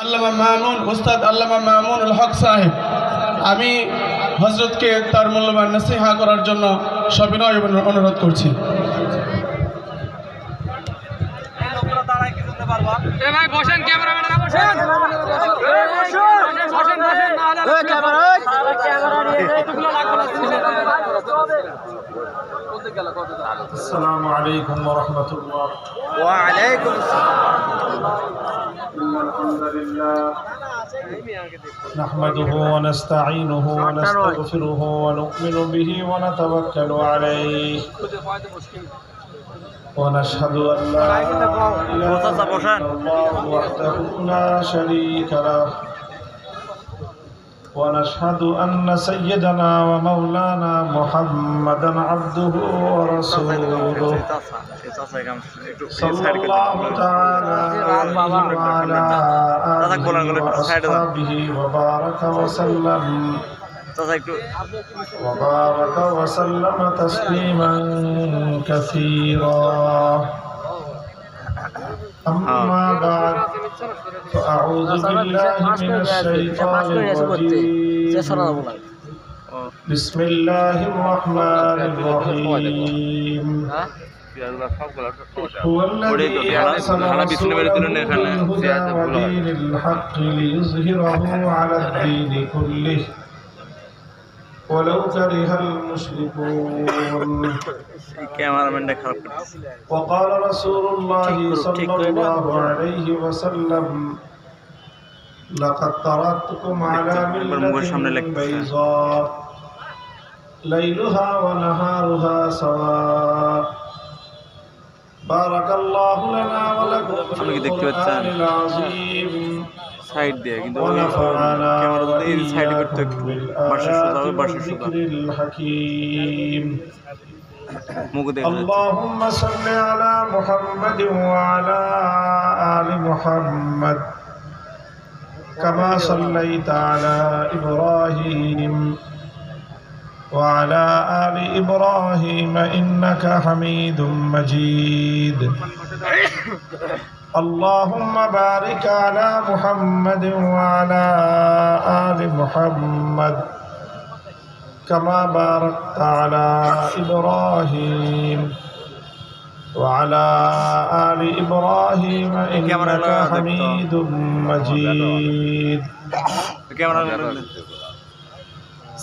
আল্লামা মামুন উস্তাদ আল্লামা মামুনুল হক সাহেব, আমি হযরতকে তার মূল্যবান নসিহা করার জন্য সবিনয় অনুরোধ করছি। আসসালামু আলাইকুম ওয়া রাহমাতুল্লাহ। ওয়া আলাইকুম আসসালাম। আলহামদুলিল্লাহ নাহমাদুহু ওয়া নাস্তাঈনুহু ওয়া নাস্তাগফিরুহু ওয়া নু'মিনু বিহি ওয়া নাতাওয়াক্কালু আলাইহি ওয়া নাশহাদু আন লা ইলাহা ইল্লাল্লাহু ওয়াহদাহু লা শারীকা লাহু ونشهد أن سيدنا ومولانا محمدا عبده ورسوله صلى الله تعالى عليه وعلى آله وأصحابه وبارك وسلم تسليما كثيرا. أما بعد فأعوذ بالله من الشيطان الرجيم. بسم الله الرحمن الرحيم. هو الذي أرسل رسوله بالهدى ودين الحق ليظهره على الدين كله ولو كره المشركون. وقال رسول الله صلى الله عليه وسلم لقد تركتكم على ملة بيضاء ليلها ونهارها سواء بارك الله لنا ولكم في القرآن العظيم ونفعنا وإياكم بالآيات والذكر الحكيم. اللهم صل على محمد وعلى آل محمد كما صليت على إبراهيم وعلى آل إبراهيم إنك حميد مجيد. اللهم بارك على محمد وعلى آل محمد كما باركت على إبراهيم وعلى آل إبراهيم إنك حميد مجيد.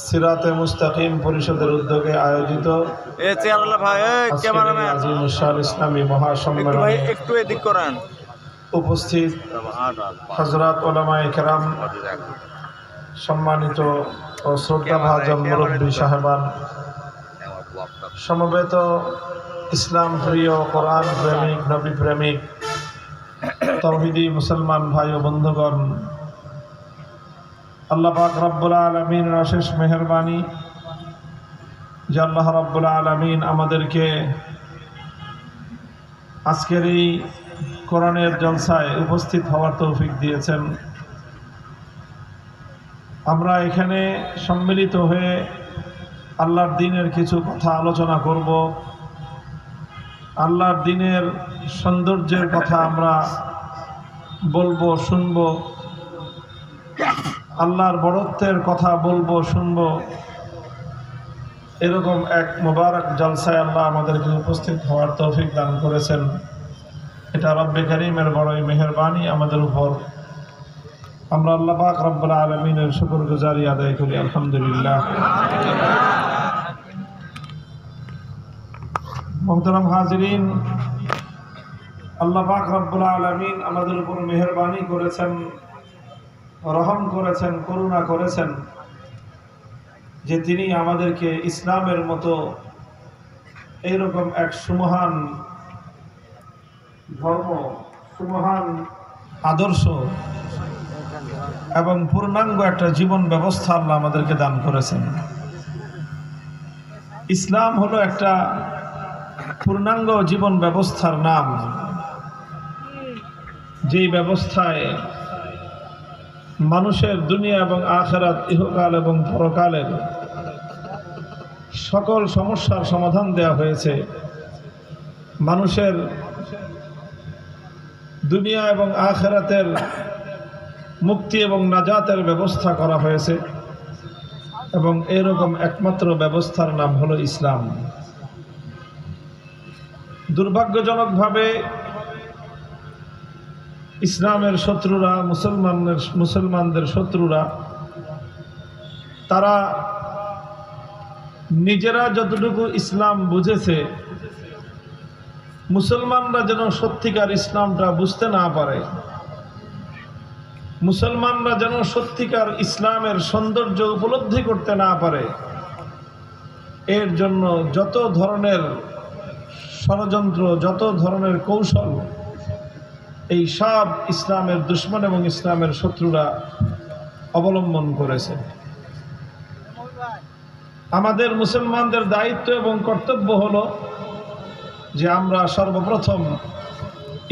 সিরাতে মুস্তাকিম পরিষদের উদ্যোগে আয়োজিত আজিমুশান ইসলামী মহাসম্মেলনে উপস্থিত হযরত উলামায়ে কেরাম, সম্মানিত ও শ্রদ্ধাভাজন মুরব্বী সাহেবান, সমবেত ইসলাম প্রিয়, কোরআন প্রেমিক, নবী প্রেমিক, তাওহীদি মুসলমান ভাই ও বন্ধুগণ, আল্লাহ পাক রব্বুল আলামিনের অশেষ মেহেরবানি যে আল্লাহ রব্বুল আলামিন আমাদেরকে আজকের এই কোরআনের জলসায় উপস্থিত হওয়ার তৌফিক দিয়েছেন। আমরা এখানে সম্মিলিত হয়ে আল্লাহর দ্বীনের কিছু কথা আলোচনা করব। আল্লাহর দ্বীনের সৌন্দর্যের কথা আমরা বলবো, শুনব। আল্লাহর বড়ত্বের কথা বলবো, শুনব। এরকম এক মুবারক জলসায় আল্লাহ আমাদেরকে উপস্থিত হওয়ার তৌফিক দান করেছেন। এটা রব্বে কারীমের বড়ই মেহেরবানি আমাদের উপর। আমরা আল্লাহ পাক রব্বুল আলামিনের শুকরগুজারি আদায় করি, আলহামদুলিল্লাহ। মুহতারাম হাজিরিন, আল্লাহ পাক রব্বুল আলামিন আমাদের উপর মেহেরবানি করেছেন, রহম করেছেন, করুণা করেছেন যে তিনি আমাদেরকে ইসলামের মতো এইরকম এক সুমহান ধর্ম, সুমহান আদর্শ এবং পূর্ণাঙ্গ একটা জীবন ব্যবস্থা আল্লাহ আমাদেরকে দান করেছেন। ইসলাম হলো একটা পূর্ণাঙ্গ জীবন ব্যবস্থার নাম, যেই ব্যবস্থায় মানুষের দুনিয়া এবং আখিরাত, ইহকাল এবং পরকালের সকল সমস্যার সমাধান দেওয়া হয়েছে। মানুষের দুনিয়া এবং আখিরাতের মুক্তি এবং নাজাতের ব্যবস্থা করা হয়েছে এবং এরকম একমাত্র ব্যবস্থার নাম হলো ইসলাম। দুর্ভাগ্যজনকভাবে ইসলামের শত্রুরা, মুসলমানদের শত্রুরা, তারা নিজেরা যতটুকু ইসলাম বুঝেছে, মুসলমানরা যেন সত্যিকার ইসলামটা বুঝতে না পারে, মুসলমানরা যেন সত্যিকার ইসলামের সৌন্দর্য উপলব্ধি করতে না পারে, এর জন্য যত ধরনের ষড়যন্ত্র, যত ধরনের কৌশল এই সব ইসলামের দুশমন এবং ইসলামের শত্রুরা অবলম্বন করেছে। আমাদের মুসলমানদের দায়িত্ব এবং কর্তব্য হলো যে আমরা সর্বপ্রথম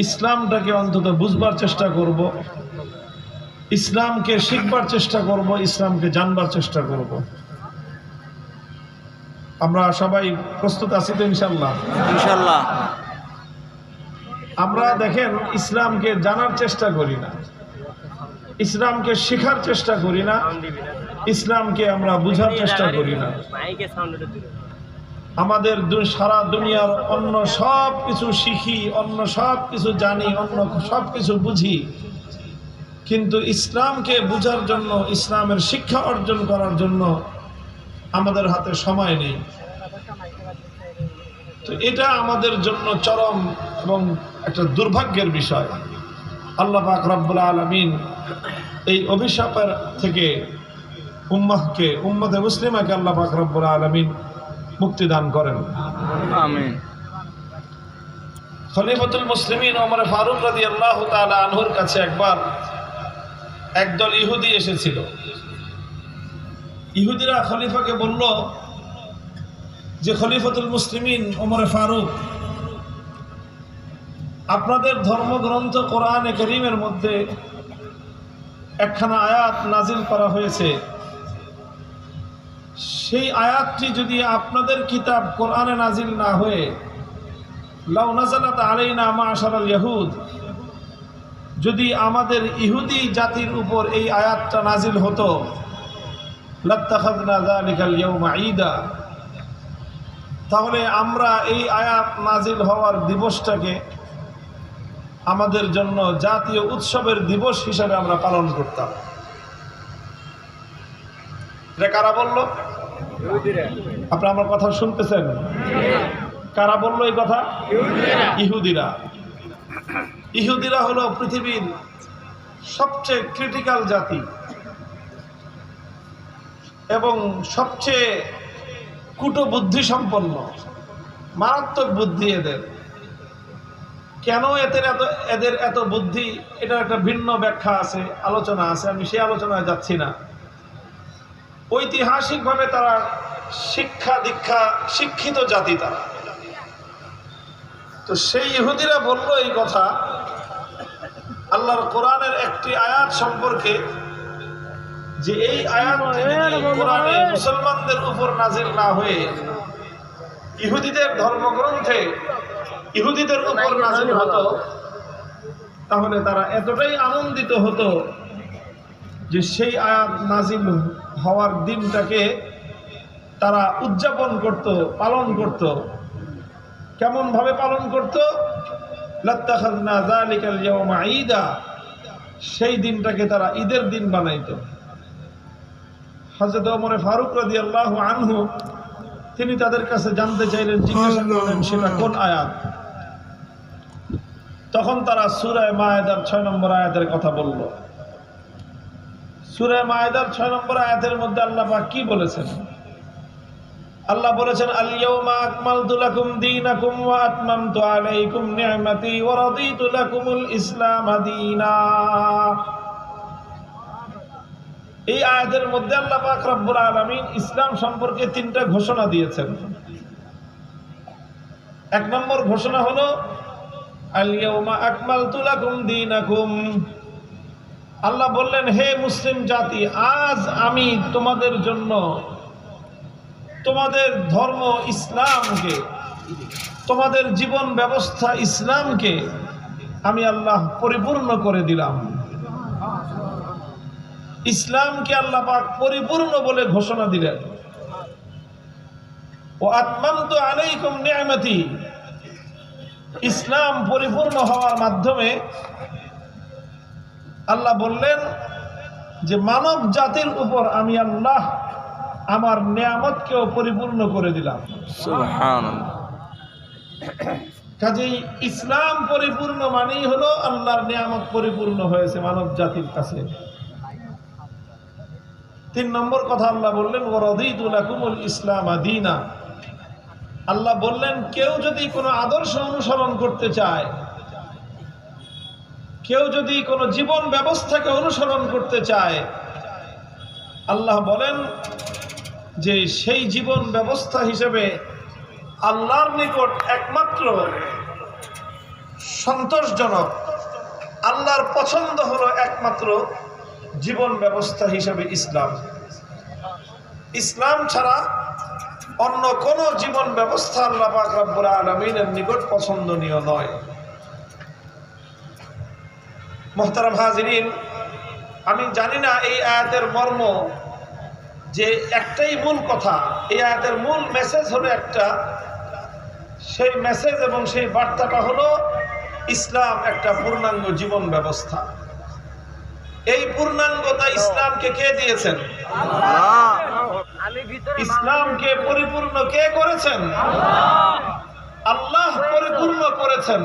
ইসলামটাকে অন্তত বুঝবার চেষ্টা করব, ইসলামকে শিখবার চেষ্টা করব, ইসলামকে জানবার চেষ্টা করব। আমরা সবাই প্রস্তুত আছি তো ইনশাল্লাহ? ইনশাআল্লাহ। আমরা দেখেন ইসলামকে জানার চেষ্টা করি না, ইসলামকে শেখার চেষ্টা করি না, ইসলামকে আমরা বুঝার চেষ্টা করি না। আমাদের সারা দুনিয়ার অন্য সব কিছু শিখি, অন্য সব কিছু জানি, অন্য সব কিছু বুঝি, কিন্তু ইসলামকে বুঝার জন্য, ইসলামের শিক্ষা অর্জন করার জন্য আমাদের হাতে সময় নেই। তো এটা আমাদের জন্য চরম এবং একটা দুর্ভাগ্যের বিষয়। আল্লাহ পাক রব্বুল আলামিন এই অভিশাপের থেকে উম্মতে মুসলিমাকে আল্লাহ পাক রব্বুল আলামিন মুক্তি দান করেন, আমিন। খলিফাতুল মুসলিমিন ওমর ফারুক রাদিয়াল্লাহু তাআলা আনহুর কাছে একবার একদল ইহুদি এসেছিল। ইহুদিরা খলিফাকে বলল যে, খলিফাতুল মুসলিমিন ওমর ফারুক, আপনাদের ধর্মগ্রন্থ কোরআনে কারীমের মধ্যে একখানা আয়াত নাজিল করা হয়েছে, সেই আয়াতটি যদি আপনাদের কিতাব কোরআনে নাজিল না হয়ে লাউ নাযালাত আলাইনা মা'শারাল ইয়াহুদ, যদি আমাদের ইহুদি জাতির উপর এই আয়াতটা নাজিল হতো, লাত্তাখাযনা যালিকাল ইয়াওমা ঈদা, তাহলে আমরা এই আয়াত নাজিল হওয়ার দিবসটাকে আমাদের জন্য জাতীয় উৎসবের দিবস হিসাবে আমরা পালন করতাম। এটা কারা বলল? আপনারা আমার কথা শুনতেছেন? কারা বলল এই কথা? ইহুদিরা। ইহুদিরা হলো পৃথিবীর সবচেয়ে ক্রিটিক্যাল জাতি এবং সবচেয়ে কুটবুদ্ধি সম্পন্ন, মারাত্মক বুদ্ধি এদের। কেন এদের এত বুদ্ধি, এটার একটা ভিন্ন ব্যাখ্যা আছে, আলোচনা আছে, আমি সেই আলোচনায় যাচ্ছি না। ঐতিহাসিকভাবে তারা শিক্ষিত জাতি তারা। তো সেই ইহুদিরা বলল এই কথা আল্লাহর কোরআনের একটি আয়াত সম্পর্কে, যে এই আয়াত কোরআনে মুসলমানদের উপর নাজিল না হয়ে ইহুদিদের ধর্মগ্রন্থে ইহুদিদের উপর নাজিল হতো, তাহলে তারা এতটাই আনন্দিত হতো যে সেই আয়াত নাজিল হওয়ার দিনটাকে তারা উদযাপন করত, পালন করত। কেমন ভাবে পালন করত? লাত্তাখাযনা যালিকাল ইয়াওমা ঈদা, সেই দিনটাকে তারা ঈদের দিন বানাইতো। হযরত ওমর ফারুক রাদিয়াল্লাহু আনহু তিনি তাদের কাছে জানতে চাইলেন, জিজ্ঞাসা করলেন সেটা কোন আয়াত। তখন তারা সূরা মায়েদার 6 নম্বর আয়াতের কথা বলল। সূরা মায়েদার 6 নম্বর আয়াতের মধ্যে আল্লাহ পাক কি বলেছেন? আল্লাহ বলেছেন, আল ইয়াউমা আকমালতু লাকুম দীনাকুম ওয়া আতমামতু আলাইকুম নি'মাতি ওয়া রাদিতু লাকুমুল ইসলাম দীনা। এই আয়াতের মধ্যে আল্লাহ পাক রব্বুল আলামিন ইসলাম সম্পর্কে 3টা ঘোষণা দিয়েছেন। 1 নম্বর ঘোষণা হলো আল ইয়াউমা আকমালতু লাকুম দীনাকুম। আল্লাহ বললেন, হে মুসলিম জাতি, আজ আমি তোমাদের জন্য তোমাদের ধর্ম ইসলামকে, তোমাদের জীবন ব্যবস্থা ইসলামকে আমি আল্লাহ পরিপূর্ণ করে দিলাম। ইসলামকে আল্লাহ পাক পরিপূর্ণ বলে ঘোষণা দিলেন, ও আতমামতু আলাইকুম নি'মাতি। ইসলাম পরিপূর্ণ হওয়ার মাধ্যমে আল্লাহ বললেন যে মানব জাতির উপর আমি আল্লাহ আমার নিয়ামতকেও পরিপূর্ণ করে দিলাম। সুবহানাল্লাহ। কাজেই ইসলাম পরিপূর্ণ মানেই হলো আল্লাহর নিয়ামত পরিপূর্ণ হয়েছে মানব জাতির কাছে। 3 নম্বর কথা আল্লাহ বললেন, ওয়ারাদিতু লাকুমুল ইসলাম দীনা। আল্লাহ বললেন কেউ যদি কোনো আদর্শ অনুসরণ করতে চায়, কেউ যদি কোনো জীবন ব্যবস্থাকে অনুসরণ করতে চায়, আল্লাহ বলেন যে সেই জীবন ব্যবস্থা হিসেবে আল্লাহর নিকট একমাত্র সন্তোষজনক, আল্লাহর পছন্দ হলো একমাত্র জীবন ব্যবস্থা হিসেবে ইসলাম। ইসলাম ছাড়া অন্য কোন জীবন ব্যবস্থা আল্লাহ পাক রব্বুল আলামিনের নিকট পছন্দনীয় নয়। মুহতারাম হাজিরিন, আমি জানি না এই আয়াতের মর্ম, যে একটাই মূল কথা, এই আয়াতের মূল মেসেজ হলো একটা, সেই মেসেজ এবং সেই বার্তাটা হলো ইসলাম একটা পূর্ণাঙ্গ জীবন ব্যবস্থা। এই পূর্ণাঙ্গতা ইসলামকে কে দিয়েছেন? ইসলামকে পরিপূর্ণ কে করেছেন? আল্লাহ পরিপূর্ণ করেছেন।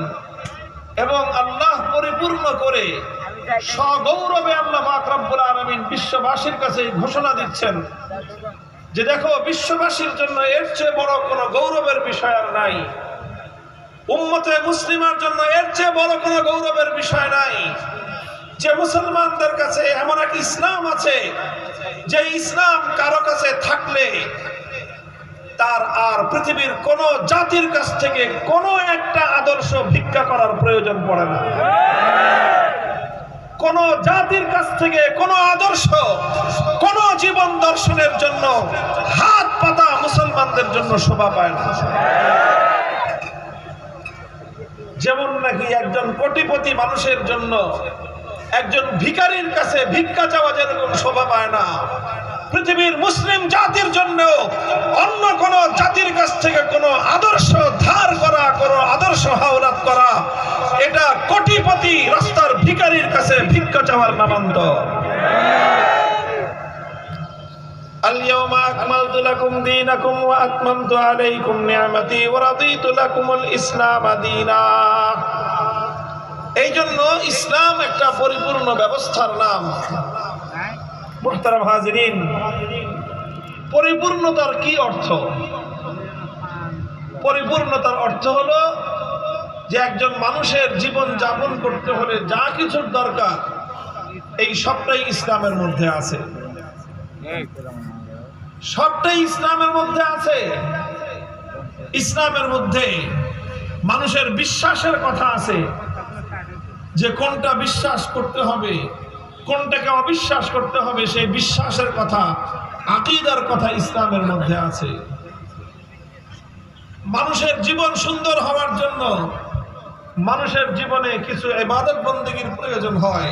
এবং আল্লাহ পরিপূর্ণ করে সগৌরবে আল্লাহ পাক রব্বুল আলামিন বিশ্ববাসীর কাছে ঘোষণা দিচ্ছেন যে দেখো, বিশ্ববাসীর জন্য এর চেয়ে বড় কোনো গৌরবের বিষয় আর নাই, উম্মতে মুসলিমার জন্য এর চেয়ে বড় কোনো গৌরবের বিষয় নাই যে মুসলমানদের কাছে এমন এক ইসলাম আছে, যে ইসলাম কারো কাছে থাকলে তার আর পৃথিবীর কোন জাতির কাছ থেকে কোনো একটা আদর্শ ভিক্ষা করার প্রয়োজন পড়ে না। কোন জাতির কাছ থেকে কোন আদর্শ, কোন জীবন দর্শনের জন্য হাত পাতা মুসলমানদের জন্য শোভা পায় না। যেমন নাকি একজন কোটিপতি মানুষের জন্য একজন ভিখারির কাছে ভিক্ষা চাওয়া যেরকম শোভা পায় না, পৃথিবীর মুসলিম জাতির জন্য অন্য কোন জাতির কাছ থেকে কোন আদর্শ ধার করা, কোন আদর্শ হাওলাত করা, এটা কোটিপতি রাস্তার ভিখারির কাছে ভিক্ষা চাওয়ার নামান্তর। আল-ইয়াওমা আকমালতু লাকুম দীনাকুম ওয়া আতমামতু আলাইকুম নি'মাতি ওয়া রাদিতু লাকুমুল ইসলাম দীনা। এই জন্য ইসলাম একটা পরিপূর্ণ ব্যবস্থার নাম। মুহতারাম হাজিরিন, পরিপূর্ণতার কি অর্থ? পরিপূর্ণতার অর্থ হলো যে একজন মানুষের জীবন যাপন করতে হলে যা কিছুর দরকার, এই সবটাই ইসলামের মধ্যে আছে। সবটাই ইসলামের মধ্যে আছে। ইসলামের মধ্যে মানুষের বিশ্বাসের কথা আছে, যে কোনটা বিশ্বাস করতে হবে, কোনটাকে অবিশ্বাস করতে হবে, সেই বিশ্বাসের কথা, আকীদার কথা ইসলামের মধ্যে আছে। মানুষের জীবন সুন্দর হওয়ার জন্য মানুষের জীবনে কিছু ইবাদত বন্দেগীর প্রয়োজন হয়।